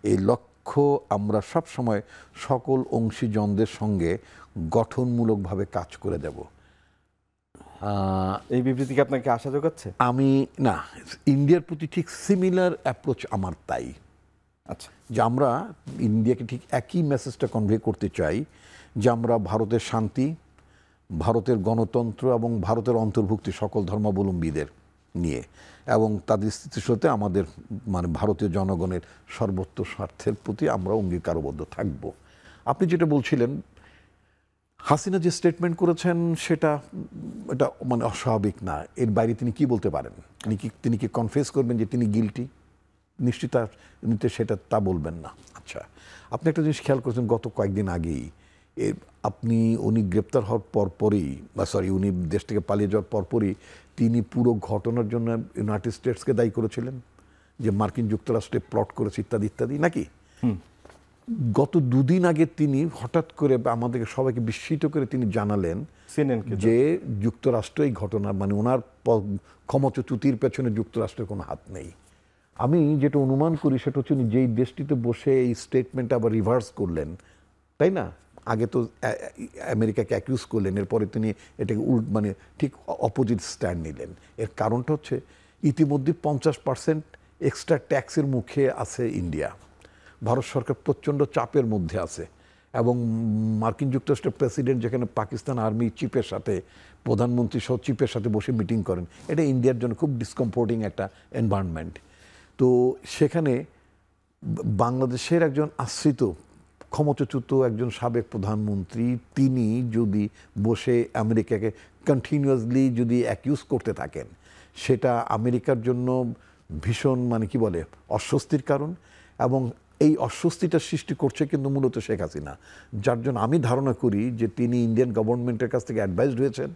এই লক্ষ্য আমরা সব সময় সকল অংশীজনদের সঙ্গে গঠনমূলকভাবে কাজ করে দেব। এই বিবৃতিকে আপনাকে আশা যোগাচ্ছে? আমি না, ইন্ডিয়ার প্রতি ঠিক সিমিলার অ্যাপ্রোচ আমার তাই। আচ্ছা, যে আমরা ইন্ডিয়াকে ঠিক একই মেসেজটা কনভে করতে চাই যে আমরা ভারতের শান্তি, ভারতের গণতন্ত্র এবং ভারতের অন্তর্ভুক্তি সকল ধর্মাবলম্বীদের নিয়ে এবং তাদের স্থিতিশীলতে আমাদের ভারতীয় জনগণের সর্বোচ্চ স্বার্থের প্রতি আমরা অঙ্গীকারবদ্ধ থাকব। আপনি যেটা বলছিলেন, হাসিনা যে স্টেটমেন্ট করেছেন সেটা অস্বাভাবিক না। এর বাইরে তিনি কি বলতে পারেন? তিনি কি কনফেস করবেন যে তিনি গিলটি? নিশ্চিত সেটা তা বলবেন না। আচ্ছা, আপনি একটা জিনিস খেয়াল করেছেন, গত কয়েকদিন আগেই উনি গ্রেপ্তার হওয়ার পরপরই, উনি দেশ থেকে পালিয়ে যাওয়ার পরপরই তিনি পুরো ঘটনার জন্য ইউনাইটেড স্টেটসকে দায়ী করেছিলেন, যে মার্কিন যুক্তরাষ্ট্রে প্লট করেছে ইত্যাদি ইত্যাদি নাকি? গত দুদিন আগে তিনি হঠাৎ করে আমাদেরকে সবাইকে বিস্মিত করে তিনি জানালেন যে যুক্তরাষ্ট্র এই ঘটনা মানে ওনার ক্ষমতাচ্যুতির পেছনে যুক্তরাষ্ট্রের কোনো হাত নেই। আমি যেটা অনুমান করি সেটা হচ্ছে উনি যেই দেশটিতে বসে এই স্টেটমেন্ট আবার রিভার্স করলেন, তাই না? আগে তো আমেরিকাকে অ্যাকিউজ করলেন, এরপরে তিনি এটাকে মানে ঠিক অপোজিট স্ট্যান্ড নিলেন। এর কারণটা হচ্ছে ইতিমধ্যে 50% এক্সট্রা ট্যাক্সের মুখে আছে ইন্ডিয়া। ভারত সরকার প্রচণ্ড চাপের মধ্যে আছে এবং মার্কিন যুক্তরাষ্ট্রের প্রেসিডেন্ট যেখানে পাকিস্তান আর্মি চিফের সাথে প্রধানমন্ত্রী সহ চিফের সাথে বসে মিটিং করেন, এটা ইন্ডিয়ার জন্য খুব ডিসকমফোর্টিং একটা এনভায়রনমেন্ট। তো সেখানে বাংলাদেশের একজন আশ্রিত ক্ষমতাচ্যুত একজন সাবেক প্রধানমন্ত্রী তিনি যদি বসে আমেরিকাকে কন্টিনিউয়াসলি যদি অ্যাকিউজ করতে থাকেন, সেটা আমেরিকার জন্য ভীষণ মানে কি বলে অস্বস্তির কারণ। এবং এই অস্বস্তিটা সৃষ্টি করছে কিন্তু মূলত শেখ হাসিনা, যার জন্য আমি ধারণা করি যে তিনি ইন্ডিয়ান গভর্নমেন্টের কাছ থেকে অ্যাডভাইসড হয়েছেন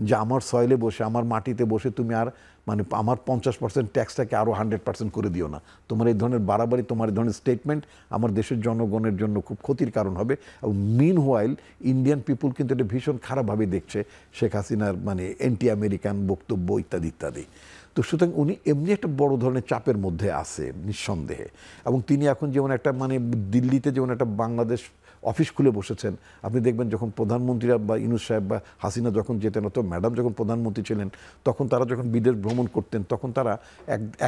যে আমার সয়েলে বসে আমার মাটিতে বসে তুমি আর মানে আমার 50% ট্যাক্সটাকে আরও 100% করে দিও না। তোমার এই ধরনের বাড়াবাড়ি, তোমার এই ধরনের স্টেটমেন্ট আমার দেশের জনগণের জন্য খুব ক্ষতির কারণ হবে। এবং মিন হোয়াইল ইন্ডিয়ান পিপুল কিন্তু এটা ভীষণ খারাপভাবে দেখছে শেখ হাসিনার মানে অ্যান্টি আমেরিকান বক্তব্য ইত্যাদি ইত্যাদি। তো সুতরাং উনি এমনি একটা বড় ধরনের চাপের মধ্যে আছে নিঃসন্দেহে। এবং তিনি এখন যেমন একটা মানে দিল্লিতে যেমন একটা বাংলাদেশ অফিস খুলে বসেছেন, আপনি দেখবেন যখন প্রধানমন্ত্রীরা বা ইউনূস সাহেব বা হাসিনা যখন যেতেন অথবা ম্যাডাম যখন প্রধানমন্ত্রী ছিলেন, তখন তারা যখন বিদেশ ভ্রমণ করতেন তখন তারা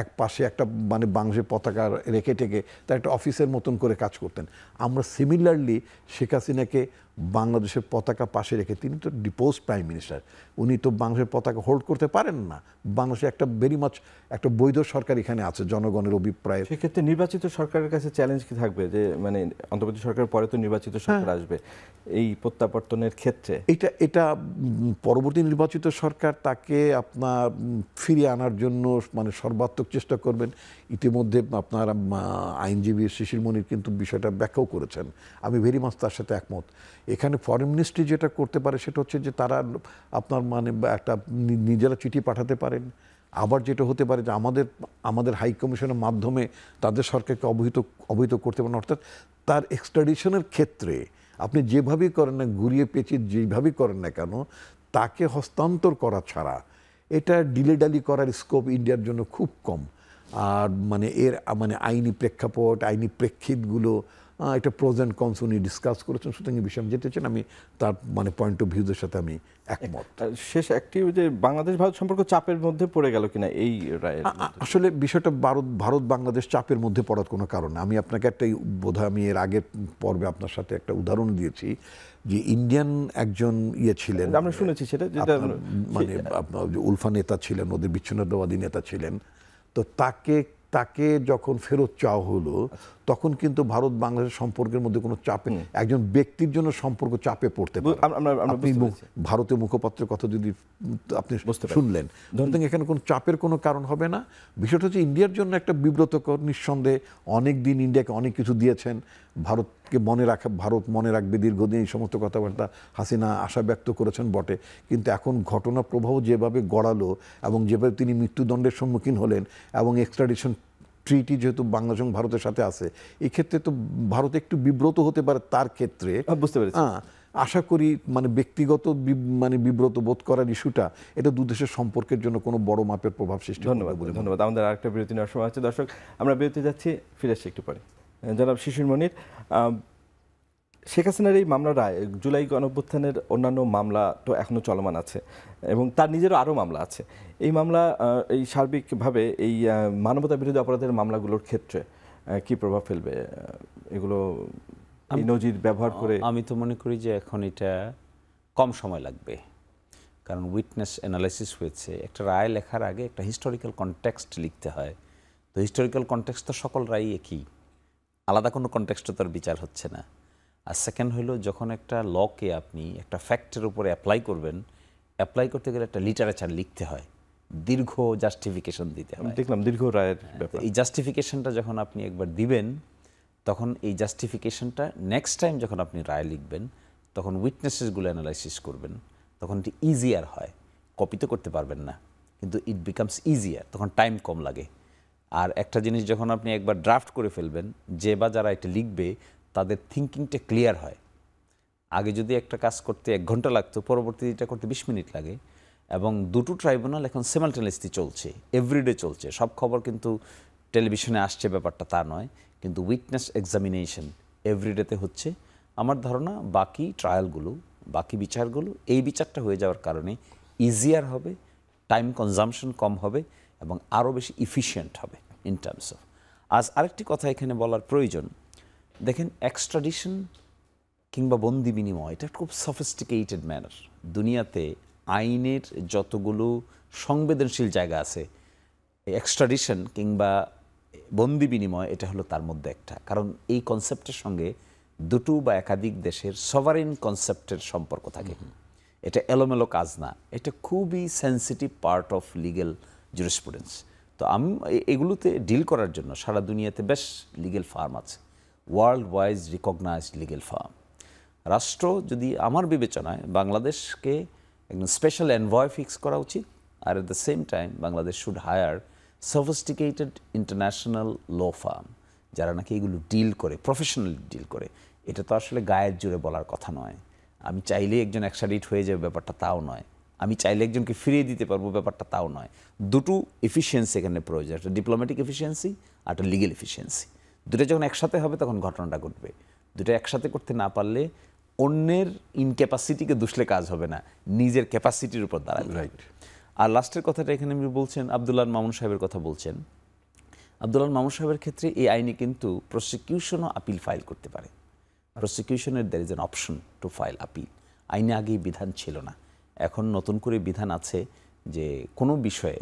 এক পাশে একটা মানে বাংলাদেশের পতাকা রেখে টেকে তার একটা অফিসের মতন করে কাজ করতেন। আমরা সিমিলারলি শেখ হাসিনাকে বাংলাদেশের পতাকা পাশে রেখে, তিনি তো ডিপোজ প্রাইম মিনিস্টার, উনি তো বাংলাদেশের পতাকা হোল্ড করতে পারেন না। বাংলাদেশে একটা ভেরি মাচ একটা বৈধ সরকার এখানে আছে জনগণের অভিপ্রায়। সেক্ষেত্রে নির্বাচিত সরকারের কাছে চ্যালেঞ্জ কি থাকবে যে মানে অন্তর্বর্তী সরকারের পরে তো নির্বাচিত সরকার আসবে এই প্রত্যাবর্তনের ক্ষেত্রে? এটা পরবর্তী নির্বাচিত সরকার তাকে আপনার ফিরিয়ে আনার জন্য মানে সর্বাত্মক চেষ্টা করবেন। ইতিমধ্যে আপনার আইনজীবী শিশির মনির কিন্তু বিষয়টা ব্যাখ্যাও করেছেন, আমি ভেরি মাচ তার সাথে একমত। এখানে ফরেন মিনিস্ট্রি যেটা করতে পারে সেটা হচ্ছে যে তারা আপনার মানে একটা নিজেরা চিঠি পাঠাতে পারেন। আবার যেটা হতে পারে যে আমাদের হাই কমিশনের মাধ্যমে তাদের সরকারকে অবহিত করতে পারেন। অর্থাৎ তার এক্সট্রাডিশনের ক্ষেত্রে আপনি যেভাবেই করেন না, ঘুরিয়ে পেঁচিয়ে যেভাবেই করেন না কেন, তাকে হস্তান্তর করা ছাড়া এটা ডিলেডালি করার স্কোপ ইন্ডিয়ার জন্য খুব কম। আর মানে এর মানে আইনি প্রেক্ষাপট, আইনি প্রেক্ষিতগুলো, এটা প্রোজ অ্যান্ড কনস উনি ডিসকাস করেছেন। সুতরাং এই বিষয়ে আমি যেতে চান, আমি তার মানে পয়েন্ট অফ ভিউজের সাথে আমি একমত। শেষ একটি যে বাংলাদেশ ভারত সম্পর্ক চাপের মধ্যে পড়ে গেল কিনা এই রায়ের? আসলে বিষয়টা ভারত বাংলাদেশ চাপের মধ্যে পড়ার কোনো কারণ না। আমি আপনাকে একটা বোধহয় আমি এর আগের পর্বে আপনার সাথে একটা উদাহরণ দিয়েছি যে ইন্ডিয়ান একজন ছিলেন, আমরা শুনেছি সেটা, যেটা মানে আপনার উলফা নেতা ছিলেন, ওদের বিচ্ছিন্নতাবাদী নেতা ছিলেন। তো তাকে যখন ফেরত চাওয়া হলো তখন কিন্তু ভারত বাংলাদেশ সম্পর্কের মধ্যে কোনো চাপে, একজন ব্যক্তির জন্য সম্পর্ক চাপে পড়তে পারে। আপনি ভারতীয় মুখপাত্রের কথা যদি আপনি শুনলেন, এখানে কোনো চাপের কোনো কারণ হবে না। বিষয়টা হচ্ছে ইন্ডিয়ার জন্য একটা বিব্রতকর। নিঃসন্দেহে অনেক দিন ইন্ডিয়াকে অনেক কিছু দিয়েছেন, ভারত মনে রাখবে দীর্ঘদিন, এই সমস্ত কথাবার্তা হাসিনা আশা ব্যক্ত করেছেন বটে। কিন্তু এখন ঘটনা প্রবাহ যেভাবে গড়ালো এবং যেভাবে তিনি মৃত্যুদণ্ডের সম্মুখীন হলেন এবং এক্সট্রাডিশন ট্রিটি যেহেতু বাংলাদেশ এবং ভারতের সাথে আছে, এই ক্ষেত্রে তো ভারত একটু বিব্রত হতে পারে তার ক্ষেত্রে। বুঝতে পেরেছি। আশা করি মানে ব্যক্তিগত মানে বিব্রত বোধ করার ইস্যুটা এটা দু দেশের সম্পর্কের জন্য কোনো বড় মাপের প্রভাব সৃষ্টি করবে বলে। ধন্যবাদ। আমাদের আরেকটা বিরতি নেওয়ার সময় আছে দর্শক, আমরা বিরতি যাচ্ছি, ফিরে আসছি একটু পরে। জনাব শিশির মনির, শেখ হাসিনার এই মামলা রায়, জুলাই গণঅভ্যুত্থানের অন্যান্য মামলা তো এখনো চলমান আছে এবং তার নিজেরও আরও মামলা আছে। এই মামলা এই সার্বিকভাবে এই মানবতা বিরোধী অপরাধের মামলাগুলোর ক্ষেত্রে কি প্রভাব ফেলবে? এগুলো এই নজির ব্যবহার করে আমি তো মনে করি যে এখন এটা কম সময় লাগবে, কারণ উইটনেস অ্যানালাইসিস হয়েছে। একটা রায় লেখার আগে একটা হিস্টোরিক্যাল কনটেক্সট লিখতে হয়। তো হিস্টোরিক্যাল কনটেক্সট তো সকল রায়ই একই, আলাদা কোনো কনটেক্সটে তার বিচার হচ্ছে না। আর সেকেন্ড হলো, যখন একটা লকে আপনি একটা ফ্যাক্টের উপরে অ্যাপ্লাই করবেন, অ্যাপ্লাই করতে গেলে একটা লিটারেচার লিখতে হয়, দীর্ঘ জাস্টিফিকেশন দিতে হয়। দেখলাম দীর্ঘ রায়ের ব্যাপার। এই জাস্টিফিকেশনটা যখন আপনি একবার দিবেন, তখন এই জাস্টিফিকেশনটা নেক্সট টাইম যখন আপনি রায় লিখবেন, তখন উইটনেসেসগুলো অ্যানালাইসিস করবেন, তখন এটি ইজিয়ার হয়। কপি তো করতে পারবেন না, কিন্তু ইট বিকামস ইজিয়ার, তখন টাইম কম লাগে। আর একটা জিনিস যখন আপনি একবার ড্রাফট করে ফেলবেন, যে বা যারা এটা লিখবে তাদের থিঙ্কিংটা ক্লিয়ার হয়। আগে যদি একটা কাজ করতে 1 ঘন্টা লাগতো, পরবর্তীতে এটা করতে 20 মিনিট লাগে। এবং দুটো ট্রাইব্যুনাল এখন সিমালটেনিয়াসলি চলছে, এভরিডে চলছে। সব খবর কিন্তু টেলিভিশনে আসছে ব্যাপারটা তা নয়, কিন্তু উইটনেস এক্সামিনেশন এভরিডেতে হচ্ছে। আমার ধারণা বাকি ট্রায়ালগুলো, বাকি বিচারগুলো এই বিচারটা হয়ে যাওয়ার কারণে ইজিয়ার হবে, টাইম কনজামশন কম হবে এবং আরও বেশি ইফিশিয়েন্ট হবে ইন টার্মস অফ। আজ আরেকটি কথা এখানে বলার প্রয়োজন, দেখেন এক্সট্রাডিশন কিংবা বন্দি বিনিময় এটা খুব সফিস্টিকেটেড ম্যানার। দুনিয়াতে আইনের যতগুলো সংবেদনশীল জায়গা আছে, এক্সট্রাডিশন কিংবা বন্দি বিনিময় এটা হলো তার মধ্যে একটা। কারণ এই কনসেপ্টের সঙ্গে দুটো বা একাধিক দেশের সভারেন কনসেপ্টের সম্পর্ক থাকে। এটা এলোমেলো কাজ না, এটা খুবই sensitive part of legal jurisprudence. তো আমি এগুলোতে ডিল করার জন্য সারা দুনিয়াতে বেশ লিগ্যাল ফার্ম আছে, world wise recognised legal firm. রাষ্ট্র যদি আমার বিবেচনায় বাংলাদেশকে একদম স্পেশাল এনভয় ফিক্স করা উচিত, আর at the same time Bangladesh should hire sophisticated international law firm যারা নাকি এগুলো ডিল করে, প্রফেশনালি ডিল করে। এটা তো আসলে গায়ের জোরে বলার কথা নয়। আমি চাইলে একজন এক্সট্রাডিট হয়ে যাবে ব্যাপারটা তাও নয়, আমি চাইলে একজনকে ফিরিয়ে দিতে পারবো ব্যাপারটা তাও নয়। দুটো এফিসিয়েন্সি এখানে প্রয়োজন, একটা ডিপ্লোম্যাটিক এফিসিয়েন্সি আর একটা লিগেল এফিসিয়েন্সি। দুটো যখন একসাথে হবে তখন ঘটনাটা ঘটবে। দুটো একসাথে করতে না পারলে অন্যের ইনক্যাপাসিটিকে দুষলে কাজ হবে না, নিজের ক্যাপাসিটির উপর দাঁড়াবে। রাইট। আর লাস্টের কথাটা এখানে আপনি বলছেন আব্দুল্লাহ মামুন সাহেবের কথা বলছেন। আব্দুল্লাহ মামুন সাহেবের ক্ষেত্রে এই আইনে কিন্তু প্রসিকিউশনও আপিল ফাইল করতে পারে। প্রসিকিউশনের there is an option to file appeal. আইনে আগেই বিধান ছিল না, এখন নতুন করে বিধান আছে যে কোনো বিষয়ে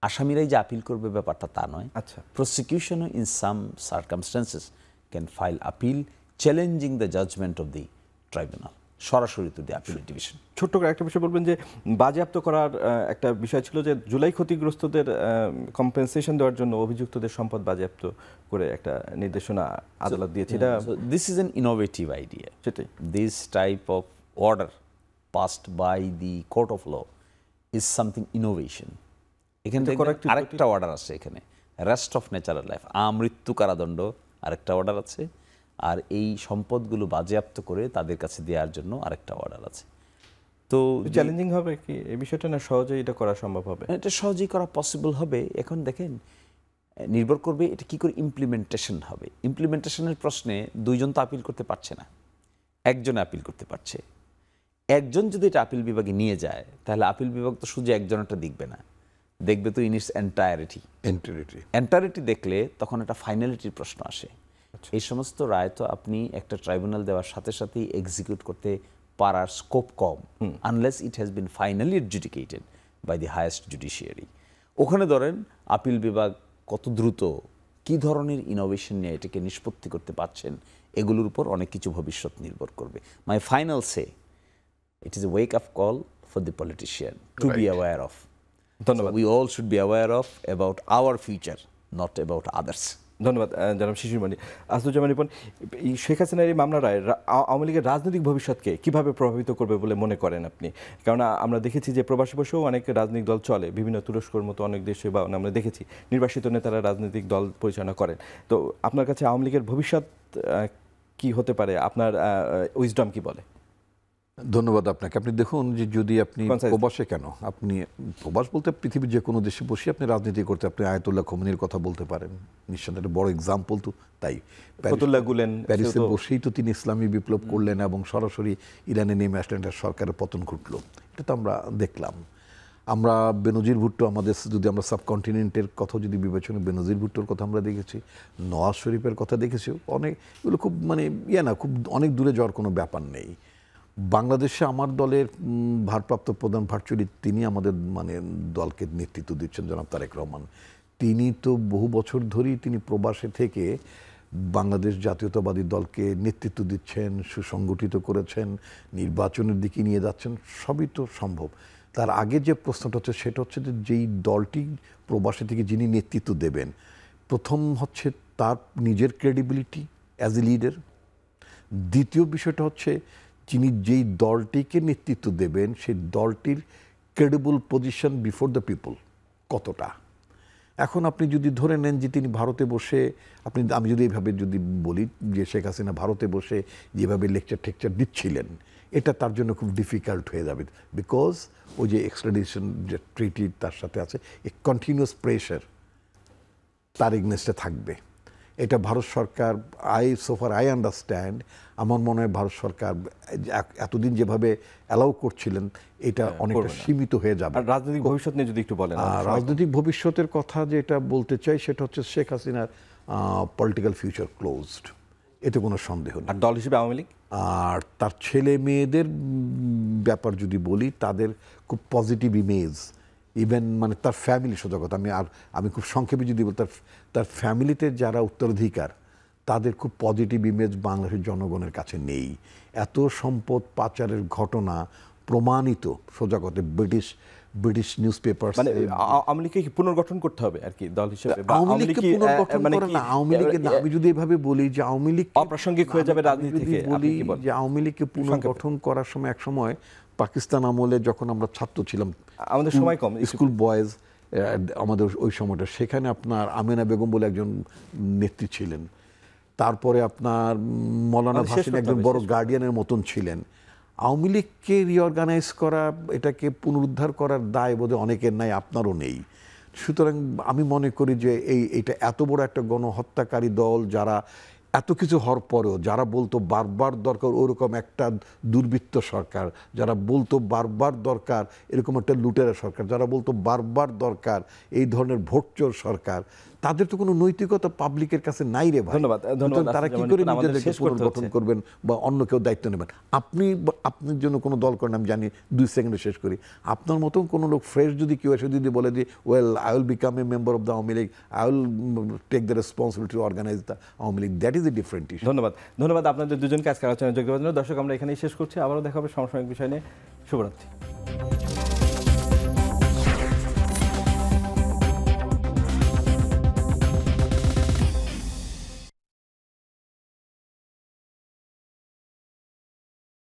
আসামিরাই যে আপিল করবে ব্যাপারটা তা নয়। আচ্ছা, প্রসিকিউশনও in some circumstances can file appeal challenging the judgment of the tribunal, সরাসরি টু দি আপিলেট ডিভিশন। ছোট্ট করে একটা বিষয় বলবেন যে বাজেয়াপ্ত করার একটা বিষয় ছিল যে জুলাই ক্ষতিগ্রস্তদের কম্পেনসেশন দেওয়ার জন্য অভিযুক্তদের সম্পদ বাজেয়াপ্ত করে একটা নির্দেশনা আদালত দিয়েছে। এটা this is an innovative idea. সেটাই, this type of order passed by the court of law is something innovation. এখানে আরেকটা অর্ডার আছে, এখানে রেস্ট অফ ন্যাচারাল লাইফ, আমৃত্যু কারাদণ্ড আরেকটা অর্ডার আছে, আর এই সম্পদগুলো বাজেয়াপ্ত করে তাদের কাছে দেওয়ার জন্য আরেকটা অর্ডার আছে। তো চ্যালেঞ্জিং হবে কি এই বিষয়টা, না সহজেই এটা করা সম্ভব হবে? এটা সহজেই করা পসিবল হবে। এখন দেখেন নির্ভর করবে এটা কি করে ইমপ্লিমেন্টেশন হবে। ইমপ্লিমেন্টেশনের প্রশ্নে দুইজন তো আপিল করতে পারছে না, একজন আপিল করতে পারছে। একজন যদি এটা আপিল বিভাগে নিয়ে যায় তাহলে আপিল বিভাগ তো শুধু একজনটা দেখবে না, দেখবে তো ইন ইটস এন্টারিটি দেখলে তখন একটা ফাইনালিটির প্রশ্ন আসে। এই সমস্ত রায় তো আপনি একটা ট্রাইব্যুনাল দেওয়ার সাথে সাথেই এক্সিকিউট করতে পারার স্কোপ কম, unless it has been finally adjudicated by the highest judiciary. ওখানে ধরেন আপিল বিভাগ কত দ্রুত কি ধরনের ইনোভেশন নিয়ে এটাকে নিষ্পত্তি করতে পারছেন, এগুলোর উপর অনেক কিছু ভবিষ্যৎ নির্ভর করবে। My final say, it is a wake up call for the politician to be aware of. ধন্যবাদ। So we all should be aware of about our future, not about others. ধন্যবাদ জনাব শিশিরমণি। আসদুজ্জামান রিপন, এই শেখ হাসিনার এই মামলা রায় আওয়ামী লীগের রাজনৈতিক ভবিষ্যৎকে কিভাবে প্রভাবিত করবে বলে মনে করেন আপনি? কারণ আমরা দেখেছি যে প্রবাসী বসেও অনেক রাজনৈতিক দল চলে, বিভিন্ন তুরস্কর মতো অনেক দেশে, বা আমরা দেখেছি নির্বাসিত নেতারা রাজনৈতিক দল পরিচালনা করেন। তো আপনার কাছে আওয়ামী লীগের ভবিষ্যৎ কি হতে পারে, আপনার উইজডম কি বলে? ধন্যবাদ আপনাকে। আপনি দেখুন যে যদি আপনি প্রবাসে কেন, আপনি প্রবাস বলতে পৃথিবীর যে কোনো দেশে বসে আপনি রাজনীতি করতে, আপনি আয়াতুল্লাহ খোমেনির কথা বলতে পারেন, নিঃসন্দেহে একটা বড় এক্সাম্পল। তো তাই প্যারিসে বসেই তো তিনি ইসলামী বিপ্লব করলেন এবং সরাসরি ইরানে নেমে আসলেন, একটা সরকারের পতন ঘটলো। এটা তো আমরা দেখলাম। আমরা বেনজির ভুট্টো, আমাদের যদি আমরা সাবকন্টিনেন্টের কথা যদি বিবেচনা, বেনজির ভুট্টোর কথা আমরা দেখেছি, নওয়াজ শরীফের কথা দেখেছি। অনেক এগুলো খুব মানে না, খুব অনেক দূরে যাওয়ার কোনো ব্যাপার নেই। বাংলাদেশে আমার দলের ভারপ্রাপ্ত প্রধান ভার্চুয়ালি তিনি আমাদের মানে দলকে নেতৃত্ব দিচ্ছেন, জনাব তারেক রহমান। তিনি তো বহু বছর ধরেই তিনি প্রবাসে থেকে বাংলাদেশ জাতীয়তাবাদী দলকে নেতৃত্ব দিচ্ছেন, সুসংগঠিত করেছেন, নির্বাচনের দিকে নিয়ে যাচ্ছেন, সবই তো সম্ভব। তার আগে যে প্রশ্নটা হচ্ছে সেটা হচ্ছে যে যেই দলটি প্রবাসে থেকে যিনি নেতৃত্ব দেবেন, প্রথম হচ্ছে তার নিজের ক্রেডিবিলিটি অ্যাজ এ লিডার। দ্বিতীয় বিষয়টা হচ্ছে যিনি যেই দলটিকে নেতৃত্ব দেবেন সেই দলটির credible position before the people কতটা। এখন আপনি যদি ধরে নেন যে তিনি ভারতে বসে আমি যদি এইভাবে যদি বলি যে শেখ হাসিনা ভারতে বসে যেভাবে লেকচার টেকচার দিচ্ছিলেন, এটা তার জন্য খুব ডিফিকাল্ট হয়ে যাবে, বিকজ ওই যে এক্সট্রাডিশন যে ট্রিটি তার সাথে আছে, এ কন্টিনিউয়াস প্রেশার তার এগনেস্টে থাকবে। এটা ভারত সরকার সোফার আই আন্ডারস্ট্যান্ড, আমার মনে হয় ভারত সরকার এতদিন যেভাবে অ্যালাউ করছিলেন এটা অনেকটা সীমিত হয়ে যাবে। আর রাজনৈতিক ভবিষ্যৎ নিয়ে যদি একটু বলেন। রাজনৈতিক ভবিষ্যতের কথা যেটা বলতে চাই সেটা হচ্ছে শেখ হাসিনার পলিটিক্যাল ফিউচার ক্লোজড, এতে কোনো সন্দেহ নেই। আর দল হিসেবে আওয়ামী লীগ আর তার ছেলে মেয়েদের ব্যাপার যদি বলি, তাদের খুব পজিটিভ ইমেজ, ইভেন মানে তার ফ্যামিলি, সোজা কথা আমি খুব সংক্ষেপে যদি বলি, তার ফ্যামিলিতে যারা উত্তরাধিকার তাদের খুব পজিটিভ ইমেজ বাংলাদেশের জনগণের কাছে নেই। এত সম্পদ পাচারের ঘটনা প্রমাণিত, সোজা কথা ব্রিটিশ নিউজ পেপার, মানে আওয়ামী লীগকে কি পুনর্গঠন করতে হবে আর কি দল হিসেবে? আওয়ামী লীগকে পুনর্গঠন করে না, আওয়ামী লীগের না, আমি যদি এভাবে বলি যে আওয়ামী লীগ অপ্রাসঙ্গিক হয়ে যাবে রাজনীতি থেকে, বলি যে আওয়ামী লীগকে পুনর্গঠন করার সময় এক সময় পাকিস্তান আমলে যখন আমরা ছাত্র ছিলাম, আমাদের সময় কম, স্কুল বয়েজ আমাদের ওই সময়টা, সেখানে আপনার আমেনা বেগম বলে একজন নেত্রী ছিলেন, তারপরে আপনার মৌলানা ভাসানী একজন বড় গার্ডিয়ানের মতন ছিলেন। আওয়ামী লীগকে রিঅর্গানাইজ করা, এটাকে পুনরুদ্ধার করার দায় বোধহয় অনেকের নাই, আপনারও নেই। সুতরাং আমি মনে করি যে এইটা এত বড় একটা গণহত্যাকারী দল, যারা এত কিছু হওয়ার পরেও যারা বলতো বারবার দরকার ওরকম একটা দুর্বৃত্ত সরকার, যারা বলতো বারবার দরকার এরকম একটা লুটেরা সরকার, যারা বলতো বারবার দরকার এই ধরনের ভোটচোর সরকার, তাদের তো কোনো নৈতিকতা পাবলিকের কাছে নাই রে ভাই। ধন্যবাদ। তারা কি করে নিজেদেরকে পুনর্গঠন করবেন বা অন্য কেউ দায়িত্ব নেবেন? আপনার জন্য কোনো দল করেন, আমি জানি 2 সেকেন্ডে শেষ করি। আপনার মতন কোনো লোক ফ্রেশ যদি কেউ এসে যদি বলে যে well I will become a member of the Awami League, I will take the responsibility to organise the Awami League, that is a different issue. ধন্যবাদ আপনাদের দুজনকে আজকে আলোচনায় যোগ দেওয়ার জন্য। দর্শক, আমরা এখানেই শেষ করছি, আবারও দেখা হবে সমসাময়িক বিষয় নিয়ে। শুভরাত্রি।